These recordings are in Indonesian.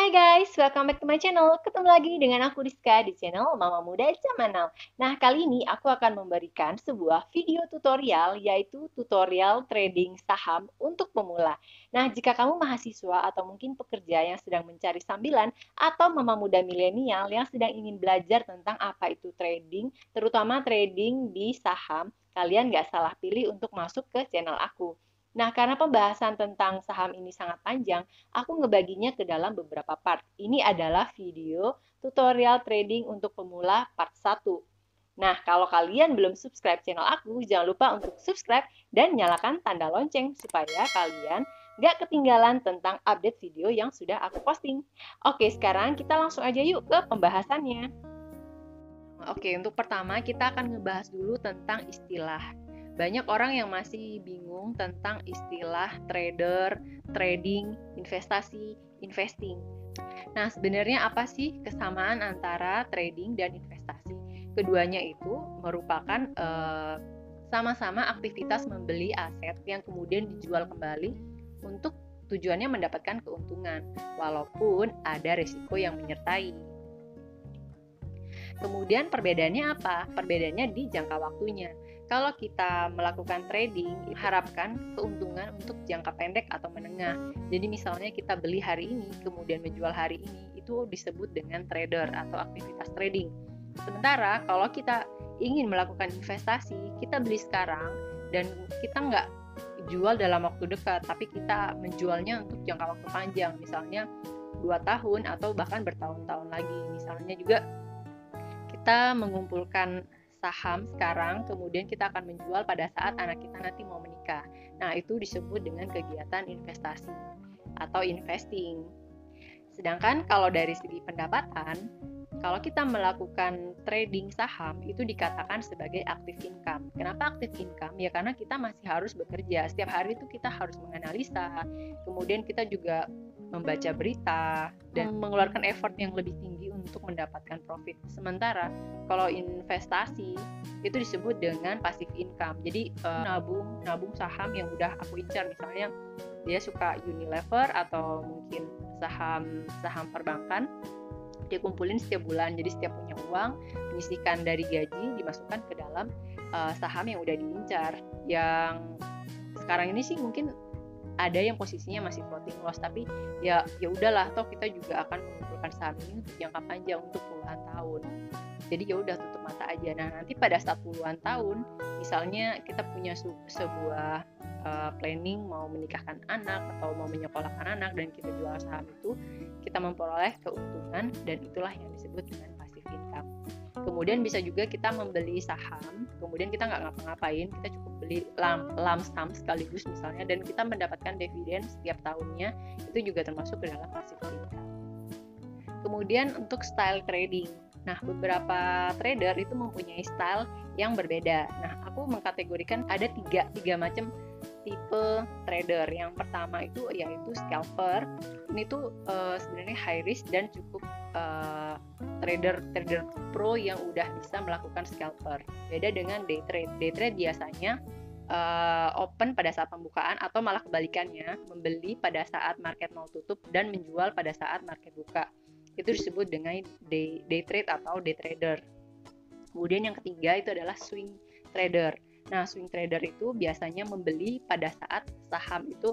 Hai guys, welcome back to my channel. Ketemu lagi dengan aku Rizka di channel Mama Muda Zaman Now. Nah, kali ini aku akan memberikan sebuah video tutorial, yaitu tutorial trading saham untuk pemula. Nah, jika kamu mahasiswa atau mungkin pekerja yang sedang mencari sambilan, atau mama muda milenial yang sedang ingin belajar tentang apa itu trading, terutama trading di saham, kalian nggak salah pilih untuk masuk ke channel aku. Nah, karena pembahasan tentang saham ini sangat panjang, aku ngebaginya ke dalam beberapa part. Ini adalah video tutorial trading untuk pemula part 1. Nah, kalau kalian belum subscribe channel aku, jangan lupa untuk subscribe dan nyalakan tanda lonceng supaya kalian nggak ketinggalan tentang update video yang sudah aku posting. Oke, sekarang kita langsung aja yuk ke pembahasannya. Oke, untuk pertama kita akan ngebahas dulu tentang istilah. Banyak orang yang masih bingung tentang istilah trader, trading, investasi, investing. Nah, sebenarnya apa sih kesamaan antara trading dan investasi? Keduanya itu merupakan sama-sama aktivitas membeli aset yang kemudian dijual kembali untuk tujuannya mendapatkan keuntungan, walaupun ada risiko yang menyertai. Kemudian perbedaannya apa? Perbedaannya di jangka waktunya. Kalau kita melakukan trading, harapkan keuntungan untuk jangka pendek atau menengah. Jadi misalnya kita beli hari ini, kemudian menjual hari ini, itu disebut dengan trader atau aktivitas trading. Sementara kalau kita ingin melakukan investasi, kita beli sekarang dan kita nggak jual dalam waktu dekat, tapi kita menjualnya untuk jangka waktu panjang, misalnya 2 tahun atau bahkan bertahun-tahun lagi. Misalnya juga kita mengumpulkan saham sekarang, kemudian kita akan menjual pada saat anak kita nanti mau menikah. Nah, itu disebut dengan kegiatan investasi atau investing. Sedangkan kalau dari segi pendapatan, kalau kita melakukan trading saham, itu dikatakan sebagai active income. Kenapa active income? Ya karena kita masih harus bekerja. Setiap hari itu kita harus menganalisa, kemudian kita juga membaca berita, dan mengeluarkan effort yang lebih tinggi untuk mendapatkan profit. Sementara kalau investasi itu disebut dengan passive income. Jadi nabung saham yang udah aku incar, misalnya dia suka Unilever atau mungkin saham perbankan, dia kumpulin setiap bulan. Jadi setiap punya uang, menyisihkan dari gaji, dimasukkan ke dalam saham yang udah diincar. Yang sekarang ini sih mungkin ada yang posisinya masih floating loss, tapi ya udahlah, toh kita juga akan mengumpulkan saham ini untuk jangka panjang, untuk puluhan tahun. Jadi ya udah, tutup mata aja. Nah, nanti pada saat puluhan tahun, misalnya kita punya sebuah planning mau menikahkan anak atau mau menyekolahkan anak, dan kita jual saham itu, kita memperoleh keuntungan, dan itulah yang disebut dengan passive income. Kemudian bisa juga kita membeli saham, kemudian kita nggak ngapa-ngapain, kita cukup beli lump sum sekaligus misalnya, dan kita mendapatkan dividen setiap tahunnya, itu juga termasuk ke dalam passive income. Kemudian untuk style trading. Nah, beberapa trader itu mempunyai style yang berbeda. Nah, aku mengkategorikan ada tiga macam tipe trader. Yang pertama itu yaitu scalper. Ini tuh sebenarnya high risk dan cukup trader pro yang udah bisa melakukan scalper. Beda dengan day trade. Day trade biasanya open pada saat pembukaan, atau malah kebalikannya, membeli pada saat market mau tutup dan menjual pada saat market buka. Itu disebut dengan day trade atau day trader. Kemudian yang ketiga itu adalah swing trader. Nah, swing trader itu biasanya membeli pada saat saham itu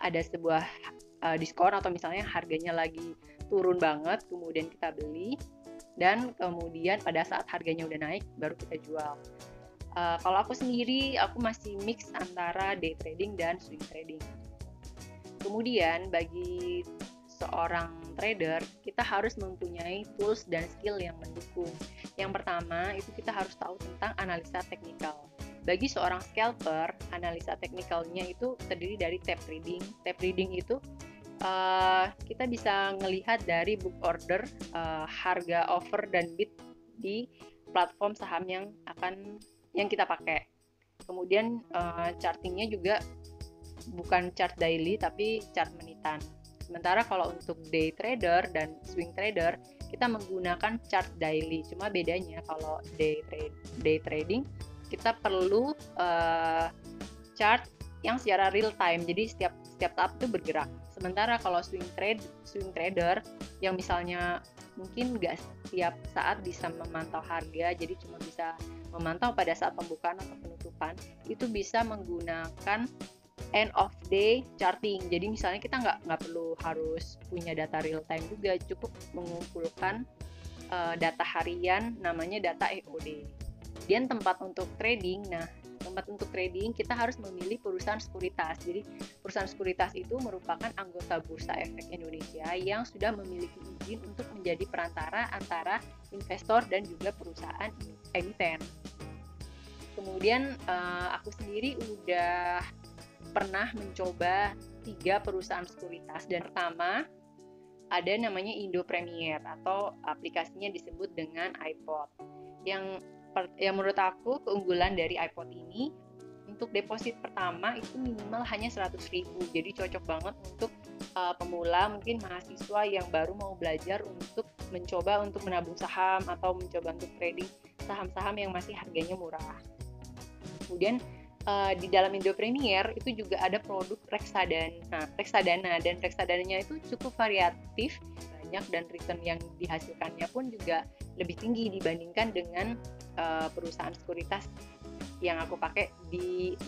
ada sebuah diskon, atau misalnya harganya lagi turun banget, kemudian kita beli, dan kemudian pada saat harganya udah naik baru kita jual. Kalau aku sendiri, aku masih mix antara day trading dan swing trading. Kemudian bagi seorang trader, kita harus mempunyai tools dan skill yang mendukung. Yang pertama, itu kita harus tahu tentang analisa teknikal. Bagi seorang scalper, analisa teknikalnya itu terdiri dari tape reading. Tape reading itu kita bisa melihat dari book order, harga offer dan bid di platform saham yang kita pakai. Kemudian chartingnya juga bukan chart daily, tapi chart menitan. Sementara kalau untuk day trader dan swing trader, kita menggunakan chart daily. Cuma bedanya kalau day trading, kita perlu chart yang secara real time. Jadi setiap tahap itu bergerak. Sementara kalau swing trader yang misalnya mungkin nggak setiap saat bisa memantau harga, jadi cuma bisa memantau pada saat pembukaan atau penutupan, itu bisa menggunakan end of day charting. Jadi misalnya kita nggak perlu harus punya data real time juga, cukup mengumpulkan data harian, namanya data EOD. Kemudian tempat untuk trading. Nah, tempat untuk trading kita harus memilih perusahaan sekuritas. Jadi perusahaan sekuritas itu merupakan anggota Bursa Efek Indonesia yang sudah memiliki izin untuk menjadi perantara antara investor dan juga perusahaan emiten. Kemudian aku sendiri udah pernah mencoba 3 perusahaan sekuritas, dan pertama ada namanya Indo Premier atau aplikasinya disebut dengan iPod. Yang menurut aku keunggulan dari iPod ini, untuk deposit pertama itu minimal hanya 100.000. Jadi cocok banget untuk pemula, mungkin mahasiswa yang baru mau belajar untuk mencoba untuk menabung saham atau mencoba untuk trading saham-saham yang masih harganya murah. Kemudian di dalam Indo Premier itu juga ada produk reksadana, dan reksadananya itu cukup variatif, banyak, dan return yang dihasilkannya pun juga lebih tinggi dibandingkan dengan perusahaan sekuritas yang aku pakai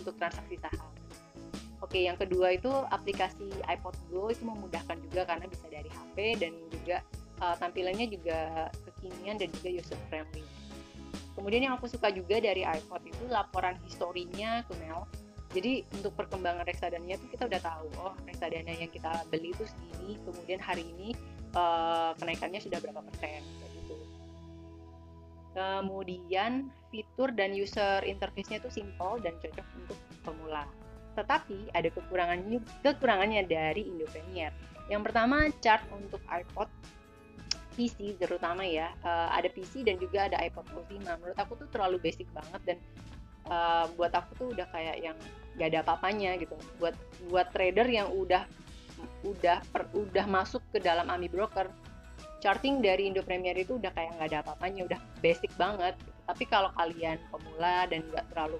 untuk transaksi saham. Oke, yang kedua itu aplikasi iPod Go, itu memudahkan juga karena bisa dari HP dan juga tampilannya juga kekinian dan juga user friendly. Kemudian yang aku suka juga dari iPod itu laporan historinya ke Mel. Jadi untuk perkembangan reksadananya itu kita udah tahu, reksadana yang kita beli itu segini, kemudian hari ini kenaikannya sudah berapa persen, gitu. Kemudian fitur dan user interface-nya itu simple dan cocok untuk pemula. Tetapi ada kekurangannya dari Indo Premier. Yang pertama, chart untuk iPod PC terutama ya, ada PC dan juga ada iPod Pro 5. Menurut aku tuh terlalu basic banget, dan buat aku tuh udah kayak yang gak ada apa-apanya gitu. Buat trader yang udah masuk ke dalam AMI Broker, charting dari Indo Premier itu udah kayak gak ada apa-apanya, udah basic banget gitu. Tapi kalau kalian pemula dan gak terlalu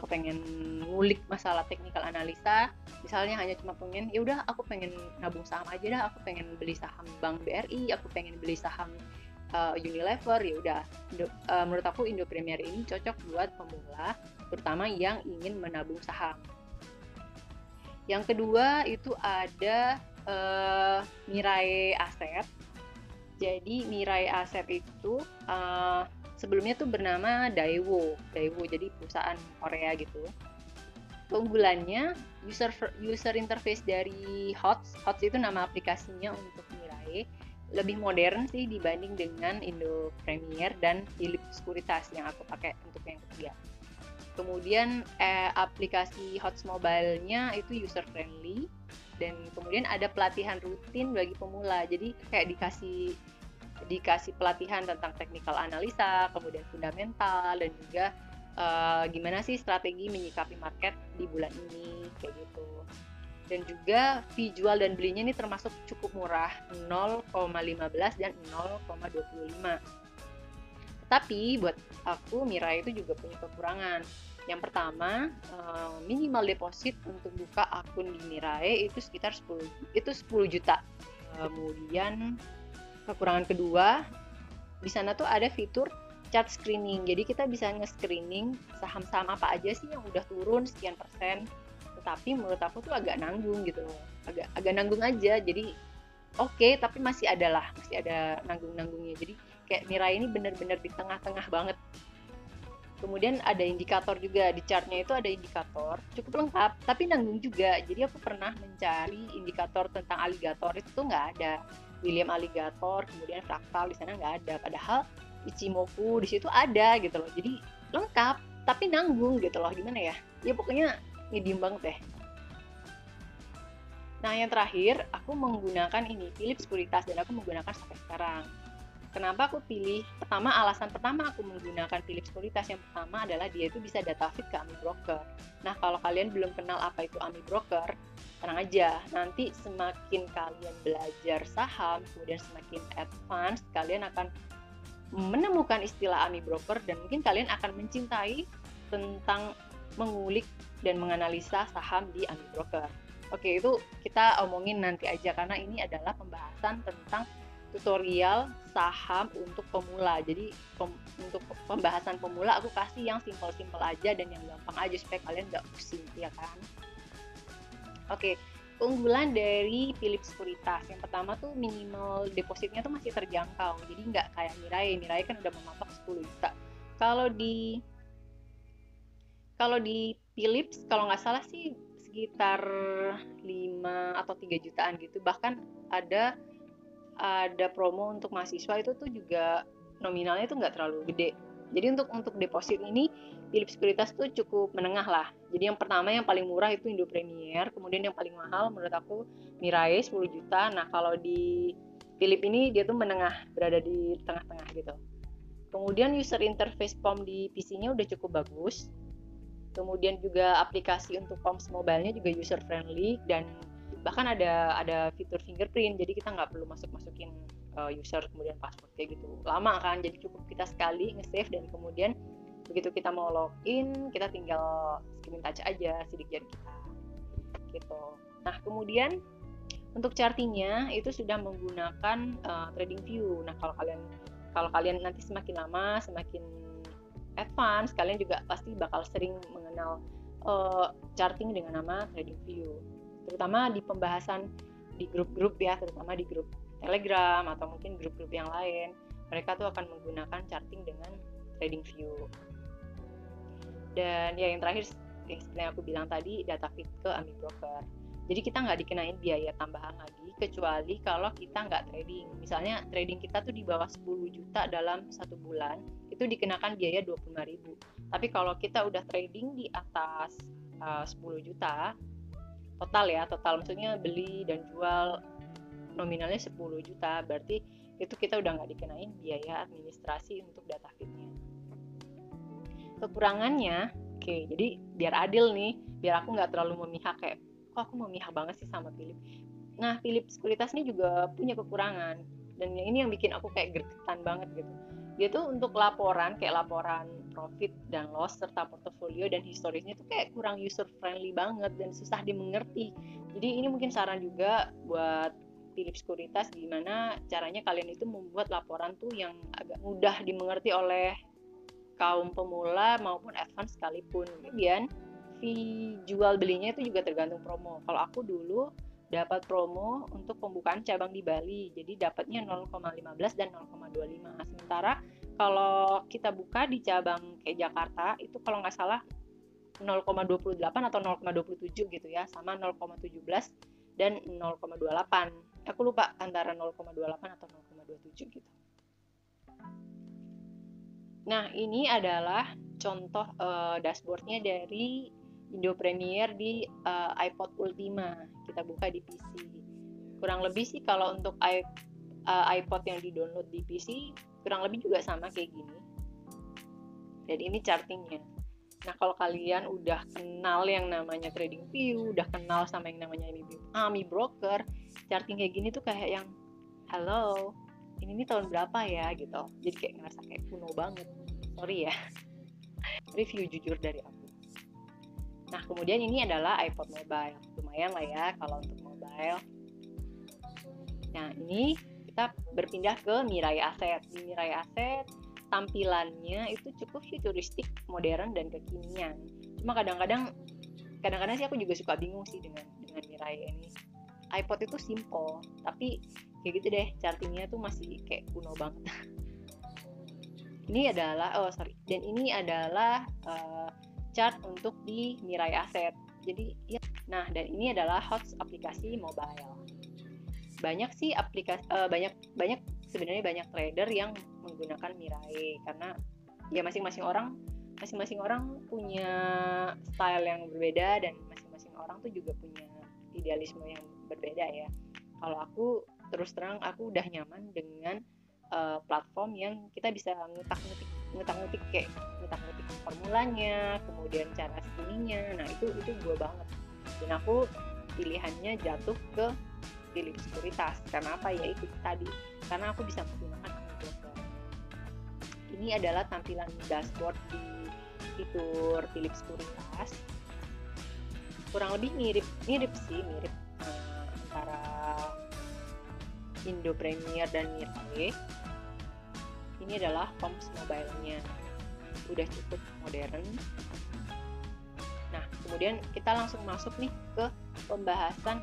kepengen ngulik masalah technical analisa, misalnya hanya cuma pengen ya udah aku pengen nabung saham aja dah, aku pengen beli saham Bank BRI, aku pengen beli saham Unilever, ya udah, menurut aku Indo Premier ini cocok buat pemula, terutama yang ingin menabung saham. Yang kedua itu ada Mirai Asset. Jadi Mirai Asset itu sebelumnya tuh bernama Daewoo, jadi perusahaan Korea gitu. Keunggulannya user interface dari HOTS itu nama aplikasinya untuk Mirai, lebih modern sih dibanding dengan Indo Premier dan Philips Sekuritas yang aku pakai untuk yang ketiga. Kemudian aplikasi HOTS Mobile-nya itu user friendly, dan kemudian ada pelatihan rutin bagi pemula. Jadi kayak dikasih pelatihan tentang technical analisa, kemudian fundamental, dan juga gimana sih strategi menyikapi market di bulan ini, kayak gitu. Dan juga fee jual dan belinya ini termasuk cukup murah, 0,15 dan 0,25. Tapi buat aku Mirai itu juga punya kekurangan. Yang pertama, minimal deposit untuk buka akun di Mirai itu sekitar 10 juta. Kemudian kekurangan kedua, di sana tuh ada fitur chart screening. Jadi kita bisa nge-screening saham-saham apa aja sih yang udah turun sekian persen. Tetapi menurut aku tuh agak nanggung gitu loh. Agak nanggung aja. Jadi oke, tapi masih ada nanggung-nanggungnya. Jadi kayak Mirai ini bener-bener di tengah-tengah banget. Kemudian ada indikator juga, di chartnya itu ada indikator, cukup lengkap, tapi nanggung juga. Jadi aku pernah mencari indikator tentang aligator, itu tuh nggak ada. William Alligator, kemudian fraktal di sana nggak ada. Padahal Ichimoku di situ ada gitu loh. Jadi lengkap, tapi nanggung gitu loh. Gimana ya? Ya pokoknya medium banget deh. Nah yang terakhir, aku menggunakan ini Philips Sekuritas, dan aku menggunakan sampai sekarang. Kenapa aku pilih? Alasan pertama aku menggunakan Philips Sekuritas yang pertama adalah dia itu bisa data feed ke AMI Broker. Nah kalau kalian belum kenal apa itu AMI Broker, tenang aja, nanti semakin kalian belajar saham, kemudian semakin advance, kalian akan menemukan istilah AMI Broker, dan mungkin kalian akan mencintai tentang mengulik dan menganalisa saham di AMI Broker. Oke, itu kita omongin nanti aja karena ini adalah pembahasan tentang tutorial saham untuk pemula. Jadi untuk pembahasan pemula aku kasih yang simpel-simpel aja dan yang gampang aja supaya kalian nggak pusing, ya kan? Oke, keunggulan dari Phillip Securitas yang pertama tuh minimal depositnya tuh masih terjangkau. Jadi nggak kayak Mirai kan udah mematok 10 juta. Kalau di Philips kalau nggak salah sih sekitar 5 atau 3 jutaan gitu. Bahkan ada promo untuk mahasiswa itu tuh juga nominalnya tuh nggak terlalu gede. Jadi untuk deposit ini Philips Securitas tuh cukup menengah lah. Jadi yang pertama yang paling murah itu Indo Premier, kemudian yang paling mahal menurut aku Mirai 10 juta. Nah, kalau di Philips ini dia tuh menengah, berada di tengah-tengah gitu. Kemudian user interface POM di PC-nya udah cukup bagus. Kemudian juga aplikasi untuk POMS mobile-nya juga user friendly dan bahkan ada fitur fingerprint, jadi kita nggak perlu masukin user kemudian password kayak gitu, lama kan. Jadi cukup kita sekali nge-save dan kemudian begitu kita mau login kita tinggal screen touch aja sidik jari kita gitu. Nah, kemudian untuk chartingnya itu sudah menggunakan TradingView. Nah, kalau kalian nanti semakin lama semakin advance, kalian juga pasti bakal sering mengenal charting dengan nama TradingView, terutama di pembahasan di grup-grup ya, terutama di grup Telegram atau mungkin grup-grup yang lain, mereka tuh akan menggunakan charting dengan TradingView. Dan ya yang terakhir yang seperti yang aku bilang tadi, data feed ke Ami Broker. Jadi kita nggak dikenain biaya tambahan lagi kecuali kalau kita nggak trading. Misalnya trading kita tuh di bawah 10 juta dalam 1 bulan, itu dikenakan biaya 25.000. Tapi kalau kita udah trading di atas 10 juta total maksudnya beli dan jual nominalnya 10 juta, berarti itu kita udah nggak dikenain biaya administrasi untuk data feed-nya. Kekurangannya, oke, jadi biar adil nih, biar aku nggak terlalu memihak kayak kok aku memihak banget sih sama Philip. Nah, Philip Securitas ini juga punya kekurangan dan ini yang bikin aku kayak gregetan banget gitu. Dia tuh untuk laporan profit dan loss serta portofolio dan historisnya tuh kayak kurang user friendly banget dan susah dimengerti. Jadi ini mungkin saran juga buat Philip Securitas gimana caranya kalian itu membuat laporan tuh yang agak mudah dimengerti oleh kaum pemula maupun advance sekalipun. Kemudian fee jual belinya itu juga tergantung promo. Kalau aku dulu dapat promo untuk pembukaan cabang di Bali, jadi dapatnya 0,15 dan 0,25. Sementara kalau kita buka di cabang kayak Jakarta itu kalau nggak salah 0,28 atau 0,27 gitu ya, sama 0,17 dan 0,28. Aku lupa antara 0,28 atau 0,27 gitu. Nah, ini adalah contoh dashboardnya dari Indo Premier di iPod Ultima. Kita buka di PC. Kurang lebih sih kalau untuk iPod yang di-download di PC kurang lebih juga sama kayak gini. Dan ini chartingnya. Nah, kalau kalian udah kenal yang namanya TradingView, udah kenal sama yang namanya Ami Broker, charting kayak gini tuh kayak yang halo, ini tahun berapa ya gitu. Jadi kayak ngerasa kayak kuno banget. Sorry ya. Review jujur dari aku. Nah, kemudian ini adalah iPod Mobile. Lumayan lah ya kalau untuk mobile. Nah, ini kita berpindah ke Mirai Asset. Di Mirai Asset, tampilannya itu cukup futuristik, modern, dan kekinian. Cuma kadang-kadang sih aku juga suka bingung sih dengan Mirai ini. iPod itu simple, tapi kayak gitu deh, chartingnya tuh masih kayak kuno banget. Ini adalah chart untuk di Mirai Asset. Jadi ya, nah dan ini adalah HOTS aplikasi mobile. Banyak trader yang menggunakan Mirai karena ya masing-masing orang punya style yang berbeda dan masing-masing orang tuh juga punya idealisme yang berbeda ya. Kalau aku terus terang aku udah nyaman dengan platform yang kita bisa ngutak-ngutik formulanya, kemudian cara skimmingnya. Nah itu gue banget. Dan aku pilihannya jatuh ke Philip Securitas. Karena apa ya itu tadi? Karena aku bisa menggunakan Ami Broker. Ini adalah tampilan dashboard di fitur Philip Securitas. kurang lebih mirip antara Indo Premier dan Mirage. Ini adalah Homs mobile-nya, udah cukup modern. Nah, kemudian kita langsung masuk nih ke pembahasan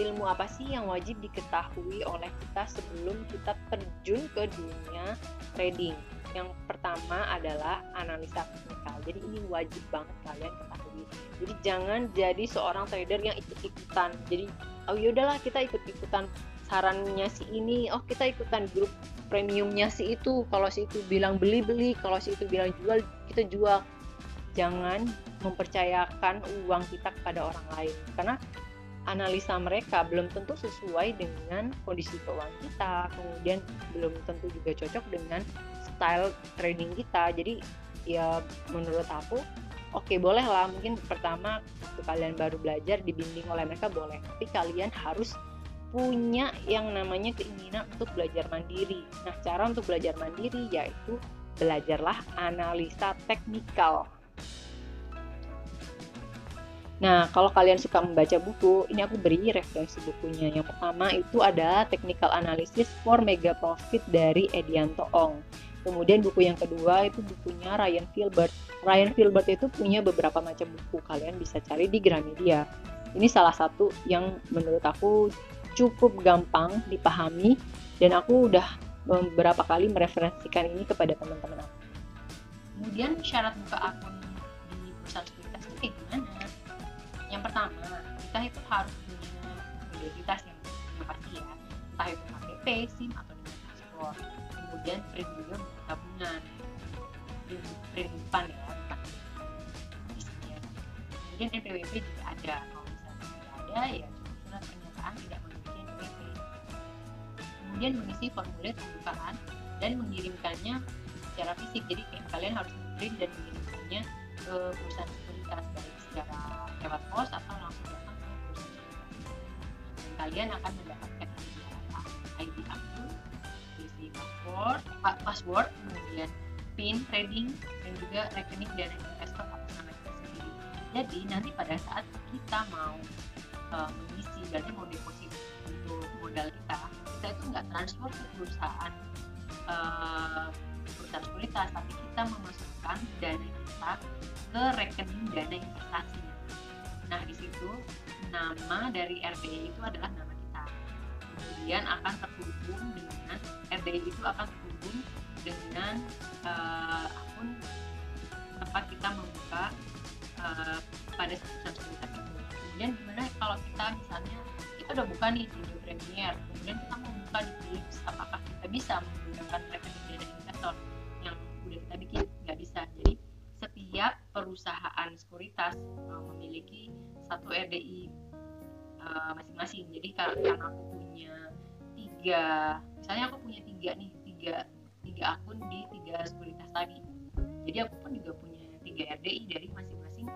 ilmu apa sih yang wajib diketahui oleh kita sebelum kita terjun ke dunia trading. Yang pertama adalah analisa teknikal. Jadi ini wajib banget kalian ketahui. Jadi jangan jadi seorang trader yang ikut-ikutan. Jadi oh yaudahlah kita ikut-ikutan sarannya si ini, oh kita ikutan grup premiumnya si itu. Kalau si itu bilang beli, kalau si itu bilang jual, kita jual. Jangan mempercayakan uang kita kepada orang lain, karena analisa mereka belum tentu sesuai dengan kondisi keuangan kita, kemudian belum tentu juga cocok dengan style trading kita. Jadi ya menurut aku oke, boleh lah, mungkin pertama waktu kalian baru belajar dibimbing oleh mereka boleh, tapi kalian harus punya yang namanya keinginan untuk belajar mandiri. Nah, cara untuk belajar mandiri yaitu belajarlah analisa teknikal. Nah, kalau kalian suka membaca buku, ini aku beri referensi bukunya. Yang pertama itu ada Technical Analysis for Mega Profit dari Edianto Ong. Kemudian buku yang kedua itu bukunya Ryan Filbert. Ryan Filbert itu punya beberapa macam buku, kalian bisa cari di Gramedia. Ini salah satu yang menurut aku cukup gampang dipahami, dan aku udah beberapa kali mereferensikan ini kepada teman-teman aku. Kemudian syarat buka akun di perusahaan sekuritas itu kayak gimana? Yang pertama, kita itu harus punya identitas yang pasti ya, entah itu KTP, SIM atau dengan paspor. Kemudian print juga buku tabungan, print depan ya, bukan isinya. Kemudian NPWP juga ada. Kalau misalnya tidak ada, ya cukup surat pernyataan tidak memiliki NPWP. Kemudian mengisi formulir pembukaan dan mengirimkannya secara fisik. Jadi kalian harus print dan mengirimkannya ke perusahaan sekuritas, baik secara lewat pos atau langsung datang ke perusahaan sekuritas. Dan kalian akan mendapatkan ID akun, isi password, kemudian PIN trading, dan juga rekening dana investor atas nama kita sendiri. Jadi nanti pada saat kita mau mengisi, berarti mau deposit untuk modal kita itu nggak transfer ke perusahaan sekuritas, tapi kita memasukkan dana kita ke rekening dana investasi. Nah, di situ nama dari RDI itu adalah nama kita. Kemudian akan terhubung dengan RDI itu akan terhubung dengan akun tempat kita membuka pada perusahaan sekuritas itu. Kemudian gimana kalau kita misalnya kita udah buka nih di Indo Premier, kemudian kita mau buka di Philips, apakah kita bisa menggunakan rekening dana investor yang udah kita bikin? Nggak bisa. Jadi setiap perusahaan sekuritas memiliki satu RDI masing-masing. Jadi karena aku punya misalnya aku punya tiga akun di 3 sekuritas tadi. Jadi aku pun juga punya 3 RDI dari masing-masing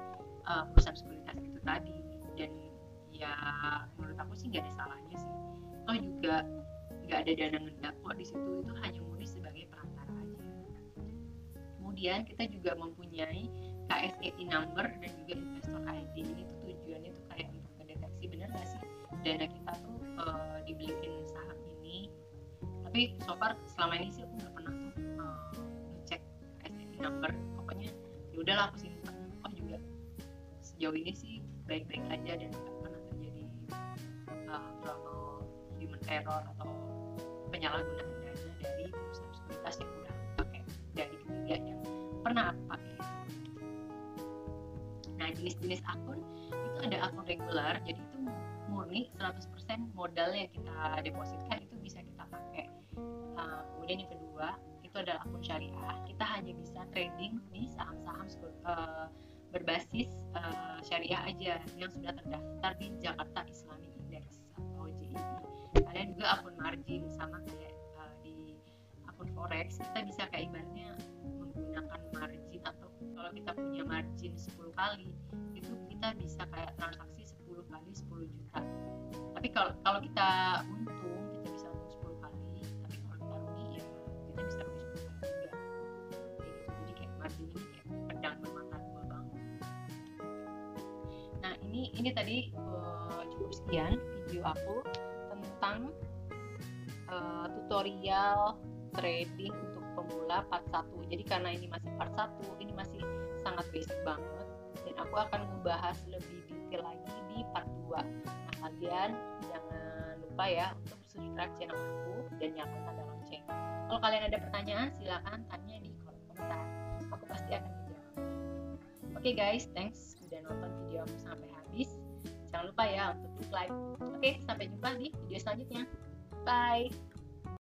perusahaan sekuritas itu tadi. Dan ya menurut aku sih nggak ada salahnya sih. Toh juga nggak ada dana ngendak kok di situ, itu hanya murni sebagai perantara aja. Kemudian kita juga mempunyai KSEI number dan juga investor ID. Ini tuh tujuannya tuh kayak untuk mendeteksi benar nggak sih dana kita tuh dibeliin saham ini. Tapi so far selama ini sih aku nggak pernah tuh ngecek KSEI number. Pokoknya ya udahlah aku simpan. Oh juga sejauh ini sih baik-baik aja dan nggak pernah terjadi human error atau penyalahgunaan dana dari perusahaan sekuritas yang udah pakai dari ketiga yang pernah aku pakai. Nah, jenis-jenis akun itu ada akun regular, jadi itu murni 100% modal yang kita depositkan itu bisa kita pakai. Kemudian yang kedua itu adalah akun syariah. Kita hanya bisa trading di saham-saham berbasis syariah aja yang sudah terdaftar di Jakarta Islamic Index atau JII. Kalian juga akun margin sama kayak di akun forex, kita bisa kayak ibaratnya menggunakan margin, atau kalau kita punya margin 10 kali itu kita bisa kayak transaksi 10 kali 10 juta. Tapi kalau kita untung kita bisa untung 10 kali, tapi kalau kita rugi ya kita bisa rugi 10 kali juga. Kayak gitu. Jadi kayak margin ini kayak pedang bermata dua banget. Nah, ini ini tadi cukup sekian video aku tentang tutorial trading untuk pemula part 1. Jadi karena ini masih part 1, ini masih sangat basic banget, dan aku akan membahas lebih detail lagi di part 2. Nah, kalian jangan lupa ya untuk subscribe channel aku dan nyalakan tanda lonceng. Kalau kalian ada pertanyaan, silakan tanya di kolom komentar, aku pasti akan menjawab. Oke guys, thanks udah nonton video aku sampai habis. Jangan lupa ya untuk like. Oke, sampai jumpa di video selanjutnya. Bye.